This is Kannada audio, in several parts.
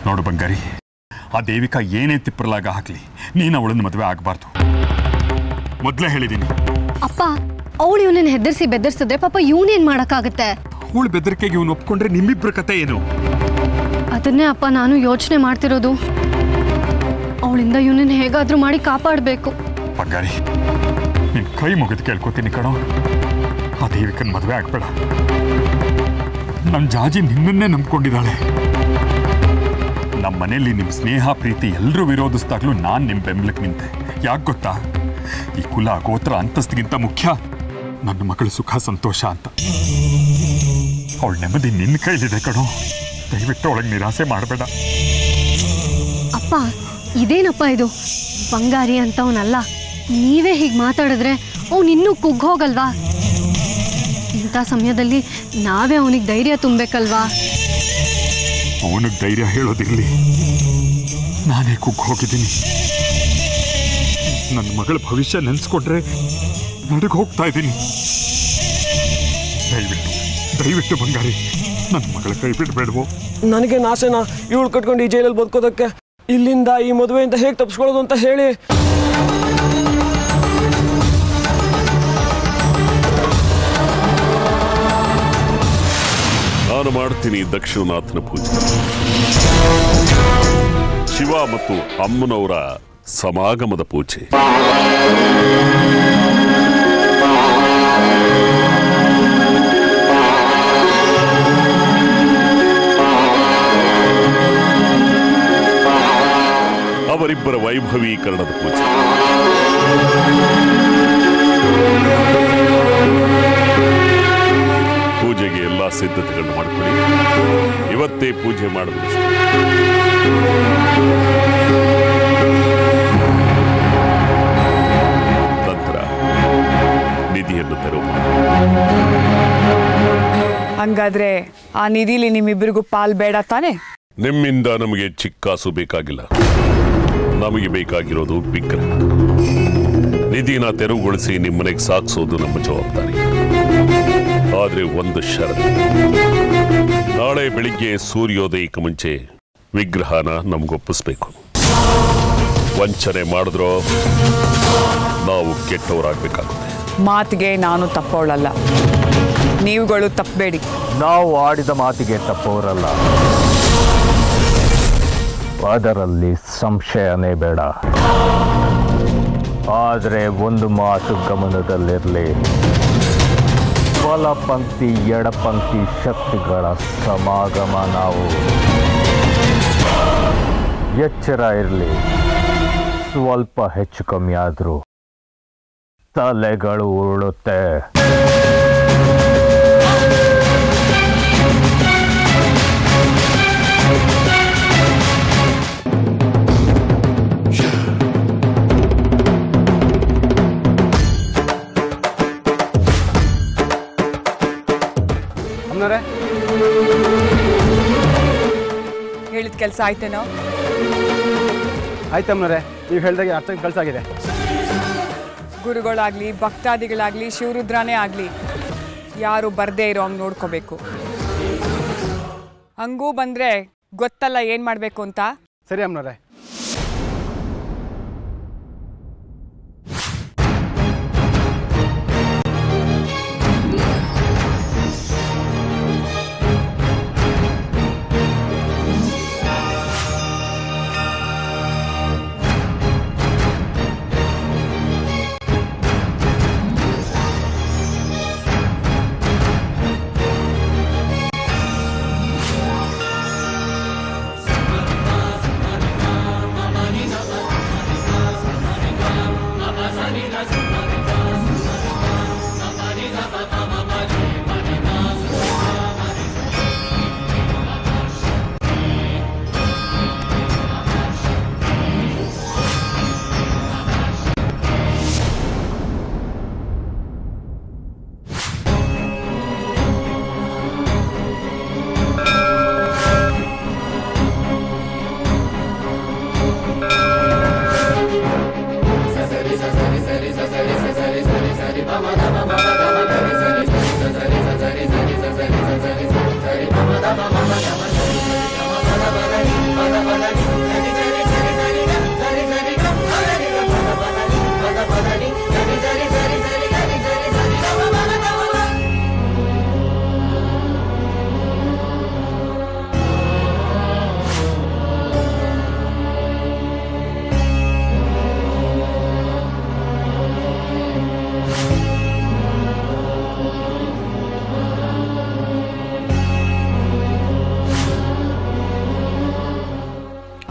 ನೋಡು ಬಂಗಾರಿ, ಆ ದೇವಿಕಾ ಏನೇ ತಿಪ್ಪರಲಾಗ ಹಾಕ್ಲಿ, ನೀನು ಅವಳನ್ನ ಮದುವೆ ಆಗಬಾರ್ದು. ಮೊದಲೇ ಹೇಳಿದ್ದೀನಿ. ಅಪ್ಪ, ಅವಳು ಇವನನ್ನ ಹೆದರ್ಸಿ ಬೆದರ್ಸಿದ್ರೆ ಪಾಪ ಇವನೇನ್ ಮಾಡಕ್ಕಾಗತ್ತೆ? ಅವಳು ಬೆದರಿಕೆಗೆ ಇವನು ಒಪ್ಕೊಂಡ್ರೆ ನಿಮ್ಮಿಬ್ಬರ ಕತೆ ಏನು? ಅದನ್ನೇ ಅಪ್ಪ ನಾನು ಯೋಚನೆ ಮಾಡ್ತಿರೋದು. ಅವಳಿಂದ ಇವನನ್ನ ಹೇಗಾದ್ರೂ ಮಾಡಿ ಕಾಪಾಡಬೇಕು. ಬಂಗಾರಿ, ನಿನ್ ಕೈ ಮುಗಿದು ಕೇಳ್ಕೊತೀನಿ ಕಣೋ, ಆ ದೇವಿಕನ್ ಮದುವೆ ಆಗ್ಬೇಡ. ನನ್ನ ಜಾಜಿ ನಿನ್ನನ್ನೇ ನಂಬ್ಕೊಂಡಿದ್ದಾಳೆ. ನಮ್ಮ ಮನೆಯಲ್ಲಿ ನಿಮ್ಮ ಸ್ನೇಹ ಪ್ರೀತಿ ಎಲ್ಲರೂ ವಿರೋಧಿಸಿದಾಗ್ಲೂ ನಾನು ನಿಮ್ಮ ಬೆಂಬಲಕ್ಕೆ ನಿಂತೆ. ಯಾಕೆ ಗೊತ್ತಾ? ಈ ಕುಲ ಗೋತ್ರ ಅಂತಸ್ತಿಗಿಂತ ಮುಖ್ಯ ನನ್ನ ಮಗಳ ಸುಖ ಸಂತೋಷ ಅಂತ. ಅವಳ ನೆಮ್ಮದಿ ನಿನ್ನ ಕೈಲಿದೆ ಕಣೋ, ದಯವಿಟ್ಟು ಅವಳಿಗೆ ನಿರಾಸೆ ಮಾಡಬೇಡ. ಅಪ್ಪ, ಇದೇನಪ್ಪ ಇದು? ಬಂಗಾರಿ ಅಂತವನಲ್ಲ, ನೀವೇ ಹೀಗೆ ಮಾತಾಡಿದ್ರೆ ಅವನು ಇನ್ನೂ ಕುಗ್ಗೋಗಲ್ವಾ? ಇಂಥ ಸಮಯದಲ್ಲಿ ನಾವೇ ಅವನಿಗೆ ಧೈರ್ಯ ತುಂಬಬೇಕಲ್ವಾ? ಅವನಿಗೆ ಧೈರ್ಯ ಹೇಳೋದಿರಲಿ, ನಾನೇ ಕುಗ್ಗಿ ಹೋಗಿದ್ದೀನಿ. ನನ್ನ ಮಗಳ ಭವಿಷ್ಯ ನೆನೆಸ್ಕೊಂಡ್ರೆ ನಡುಗೆ ಹೋಗ್ತಾ ಇದ್ದೀನಿ. ದಯವಿಟ್ಟು ಬಂಗಾರಿ, ನನ್ನ ಮಗಳ ಕೈ ಬಿಡಬೇಡವೋ. ನನಗೆ ಆಸೆನಾ ಇವಳು ಕಟ್ಕೊಂಡು ಈ ಜೈಲಲ್ಲಿ ಬದುಕೋದಕ್ಕೆ? ಇಲ್ಲಿಂದ ಈ ಮದುವೆಯಿಂದ ಹೇಗೆ ತಪ್ಪಿಸ್ಕೊಳ್ಳೋದು ಅಂತ ಹೇಳಿ. ನಾನು ಮಾಡ್ತೀನಿ ದಕ್ಷಿಣನಾಥನ ಪೂಜೆ. ಶಿವ ಮತ್ತು ಅಮ್ಮನವರ ಸಮಾಗಮದ ಪೂಜೆ. ಅವರಿಬ್ಬರ ವೈಭವೀಕರಣದ ಪೂಜೆ. ಪೂಜೆಗೆ ಎಲ್ಲ ಸಿದ್ಧತೆಗಳನ್ನು ಮಾಡಿಕೊಳ್ಳಿ. ಇವತ್ತೇ ಪೂಜೆ ಮಾಡಲು ನಂತರ ನಿಧಿಯನ್ನು ತರುವ. ಹಂಗಾದ್ರೆ ಆ ನಿಧಿಲಿ ನಿಮ್ಮಿಬ್ಬರಿಗೂ ಪಾಲ್ ಬೇಡ ತಾನೆ? ನಿಮ್ಮಿಂದ ನಮಗೆ ಚಿಕ್ಕಾಸು ಬೇಕಾಗಿಲ್ಲ. ನಮಗೆ ಬೇಕಾಗಿರೋದು ವಿಗ್ರಹ. ನಿಧಿನ ತೆರವುಗೊಳಿಸಿ ನಿಮ್ಮನೆಗೆ ಸಾಗಿಸೋದು ನಮ್ಮ ಜವಾಬ್ದಾರಿ. ಆದರೆ ಒಂದು ಷರತ್ತು, ನಾಳೆ ಬೆಳಿಗ್ಗೆ ಸೂರ್ಯೋದಯಕ್ಕೆ ಮುಂಚೆ ವಿಗ್ರಹನ ನಮಗೊಪ್ಪಿಸ್ಬೇಕು. ವಂಚನೆ ಮಾಡಿದ್ರೋ ನಾವು ಕೆಟ್ಟವರಾಗಬೇಕಾಗುತ್ತೆ. ಮಾತಿಗೆ ನಾನು ತಪ್ಪೋಳಲ್ಲ, ನೀವುಗಳು ತಪ್ಪಬೇಡಿ. ನಾವು ಆಡಿದ ಮಾತಿಗೆ ತಪ್ಪೋರಲ್ಲ, ಅದರಲ್ಲಿ ಸಂಶಯನೇ ಬೇಡ. ಆದರೆ ಒಂದು ಮಾತು ಗಮನದಲ್ಲಿರಲಿ, ಬಲಪಂಕ್ತಿ ಎಡಪಂಕ್ತಿ ಶಕ್ತಿಗಳ ಸಮಾಗಮ. ನಾವು ಎಚ್ಚರ ಇರಲಿ. ಸ್ವಲ್ಪ ಹೆಚ್ಚು ಕಮ್ಮಿ ಆದರೂ ತಲೆಗಳು ಉರುಳುತ್ತೆ. ಹೇಳಿದ ಕೆಲಸ ಆಯ್ತೇನೋ? ಆಯ್ತಮ್ಮನವ್ರೆ, ನೀವು ಹೇಳ್ದಾಗೆ ಅರ್ಥ ಕೆಲಸ ಆಗಿದೆ. ಗುರುಗಳಾಗ್ಲಿ ಭಕ್ತಾದಿಗಳಾಗ್ಲಿ ಶಿವರುದ್ರನೇ ಆಗ್ಲಿ ಯಾರು ಬರ್ದೇ ಇರೋ ಹಂಗೆ ನೋಡ್ಕೋಬೇಕು. ಹಂಗೂ ಬಂದ್ರೆ ಗೊತ್ತಲ್ಲ ಏನ್ ಮಾಡ್ಬೇಕು ಅಂತ. ಸರಿ ಅಮ್ಮನವ್ರೆ.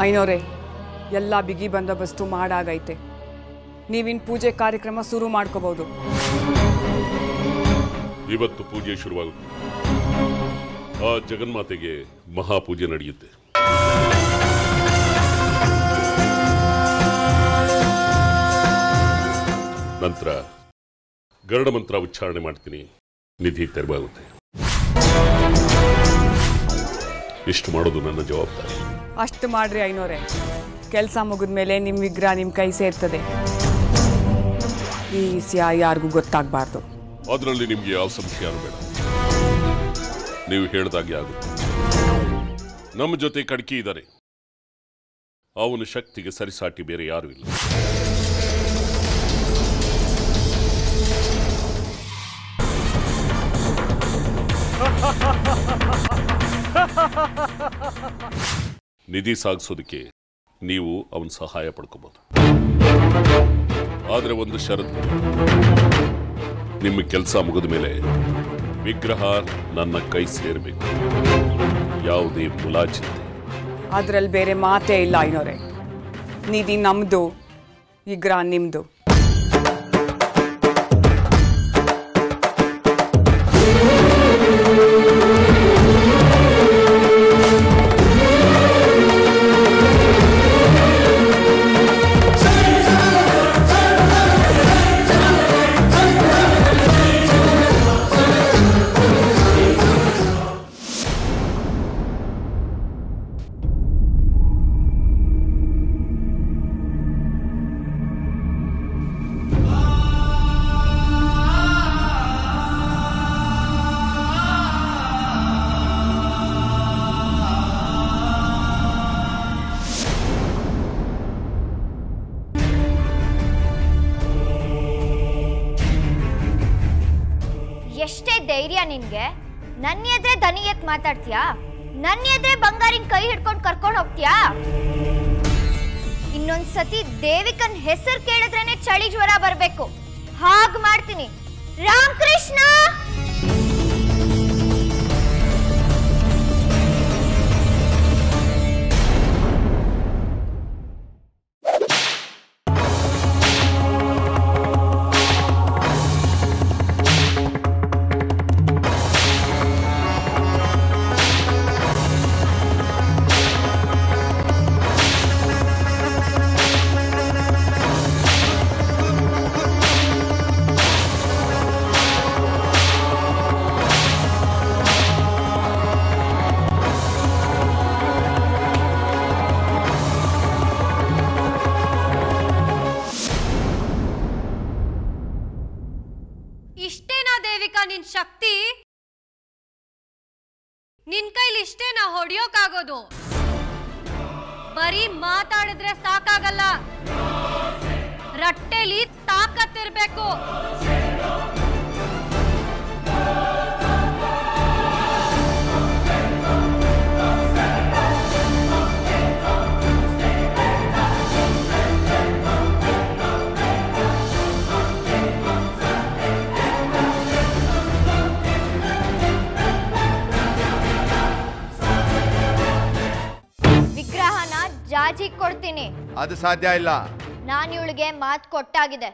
ಐನೋರೆ ಎಲ್ಲ ಬಿಗಿ ಬಂದೋಬಸ್ತು ಮಾಡಾಗೈತೆ. ನೀವಿನ್ ಪೂಜೆ ಕಾರ್ಯಕ್ರಮ ಶುರು ಮಾಡ್ಕೋಬಹುದು. ಇವತ್ತು ಪೂಜೆ ಶುರುವಾಗುತ್ತೆ. ಆ ಜಗನ್ಮಾತೆಗೆ ಮಹಾಪೂಜೆ ನಡೆಯುತ್ತೆ. ನಂತರ ಗರುಡ ಮಂತ್ರ ಉಚ್ಚಾರಣೆ ಮಾಡ್ತೀನಿ. ನಿಧಿ ತೆರವಾಗುತ್ತೆ. ಇಷ್ಟು ಮಾಡೋದು ನನ್ನ ಜವಾಬ್ದಾರಿ. ಅಷ್ಟು ಮಾಡ್ರಿ ಐನೋರೆ. ಕೆಲಸ ಮುಗಿದ ಮೇಲೆ ನಿಮ್ಮ ವಿಗ್ರಹ ನಿಮ್ಮ ಕೈ ಸೇರ್ತದೆ. ಈ ವಿಷಯ ಯಾರಿಗೂ ಗೊತ್ತಾಗಬಾರ್ದು. ಅದರಲ್ಲಿ ನಿಮಗೆ ಯಾವ ಸಂಶಯನೂ ಬೇಡ. ನೀವು ಹೇಳ್ದಾಗೆ ಆಗುತ್ತೆ. ನಮ್ಮ ಜೊತೆ ಕಡ್ಕಿ ಇದ್ದಾರೆ. ಅವನ ಶಕ್ತಿಗೆ ಸರಿಸಾಟಿ ಬೇರೆ ಯಾರೂ ಇಲ್ಲ. ನಿಧಿ ಸಾಗಿಸೋದಕ್ಕೆ ನೀವು ಅವನ ಸಹಾಯ ಪಡ್ಕೋಬಹುದು. ಆದರೆ ಒಂದು ಷರತ್ತು, ನಿಮ್ಮ ಕೆಲಸ ಮುಗಿದ ಮೇಲೆ ವಿಗ್ರಹ ನನ್ನ ಕೈ ಸೇರಬೇಕು. ಯಾವುದೇ ಮುಲಾಜಿಲ್ಲದೆ. ಅದರಲ್ಲಿ ಬೇರೆ ಮಾತೇ ಇಲ್ಲ ಐನೋರೆ. ನಿಧಿ ನಮ್ದು, ವಿಗ್ರಹ ನಿಮ್ದು. ಎಷ್ಟೇ ಧೈರ್ಯ ನಿನ್ಗೆ? ನನ್ನ ಎದುರೇ ದನಿ ಎತ್ ಮಾತಾಡ್ತೀಯಾ? ನನ್ನ ಎದುರೇ ಬಂಗಾರಿನ ಕೈ ಹಿಡ್ಕೊಂಡು ಕರ್ಕೊಂಡು ಹೋಗ್ತೀಯಾ? ಇನ್ನೊಂದ್ಸತಿ ದೇವಿಕನ್ ಹೆಸರು ಕೇಳಿದ್ರೇನೆ ಚಳಿ ಜ್ವರ ಬರ್ಬೇಕು. ಹಾಗ್ ಮಾಡ್ತೀನಿ. ರಾಮಕೃಷ್ಣ! ಇಷ್ಟೇನಾ ದೇವಿಕಾ ನಿನ್ ಶಕ್ತಿ? ನಿನ್ ಕೈಲಿ ಇಷ್ಟೇನಾ ಹೊಡಿಯೋಕಾಗೋದು? ಬರೀ ಮಾತಾಡಿದ್ರೆ ಸಾಕಾಗಲ್ಲ, ರಟ್ಟೆಲಿ ತಾಕತ್ತಿರ್ಬೇಕು. ಜಾಜಿ ಕೊಡ್ತೀನಿ. ಅದು ಸಾಧ್ಯ ಇಲ್ಲ. ನಾನು ಇವಳಿಗೆ ಮಾತು ಕೊಟ್ಟಾಗಿದೆ.